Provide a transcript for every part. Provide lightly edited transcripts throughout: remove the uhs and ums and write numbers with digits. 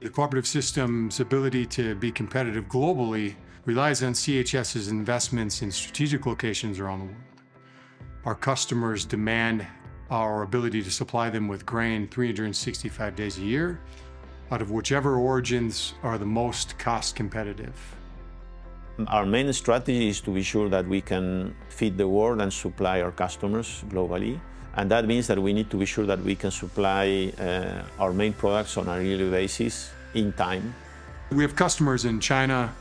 The cooperative system's ability to be competitive globally relies on CHS's investments in strategic locations around the world. Our customers demand our ability to supply them with grain 365 days a year, out of whichever origins are the most cost competitive. Our main strategy is to be sure that we can feed the world and supply our customers globally. And that means that we need to be sure that we can supply our main products on a yearly basis in time. We have customers in China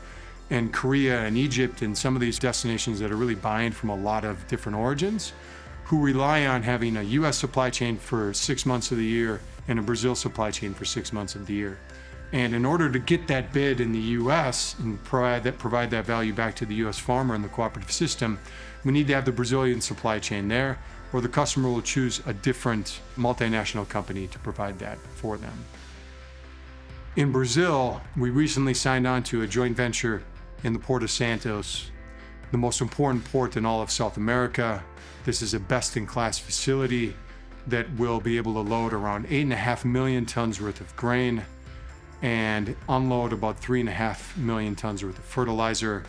and Korea and Egypt and some of these destinations that are really buying from a lot of different origins, who rely on having a US supply chain for 6 months of the year and a Brazil supply chain for 6 months of the year. And in order to get that bid in the US and provide that value back to the US farmer in the cooperative system, we need to have the Brazilian supply chain there, or the customer will choose a different multinational company to provide that for them. In Brazil, we recently signed on to a joint venture in the Port of Santos, the most important port in all of South America. This is a best-in-class facility that will be able to load around 8.5 million tons worth of grain and unload about 3.5 million tons worth of fertilizer.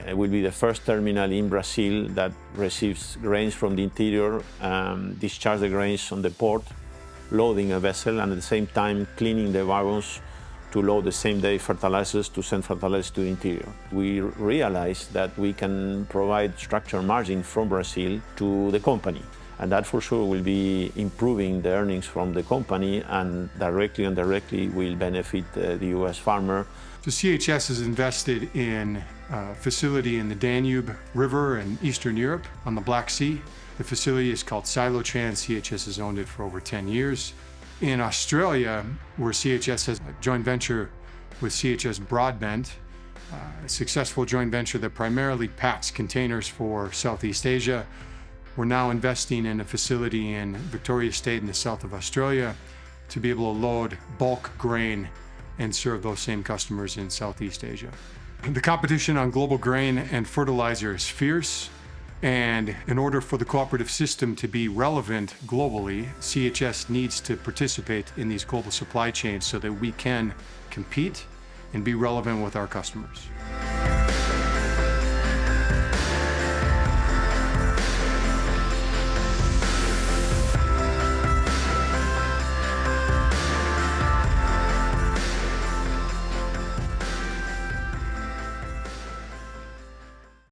It will be the first terminal in Brazil that receives grains from the interior, discharge the grains on the port, loading a vessel, and at the same time cleaning the wagons to load the same day fertilizers to send fertilizers to the interior. We realized that we can provide structural margin from Brazil to the company. And that for sure will be improving the earnings from the company, and directly and indirectly will benefit the US farmer. So CHS has invested in a facility in the Danube River in Eastern Europe on the Black Sea. The facility is called Silotrans. CHS has owned it for over 10 years. In Australia, where CHS has a joint venture with CHS Broadbent, a successful joint venture that primarily packs containers for Southeast Asia. We're now investing in a facility in Victoria State in the south of Australia to be able to load bulk grain and serve those same customers in Southeast Asia. The competition on global grain and fertilizer is fierce, and in order for the cooperative system to be relevant globally, CHS needs to participate in these global supply chains so that we can compete and be relevant with our customers.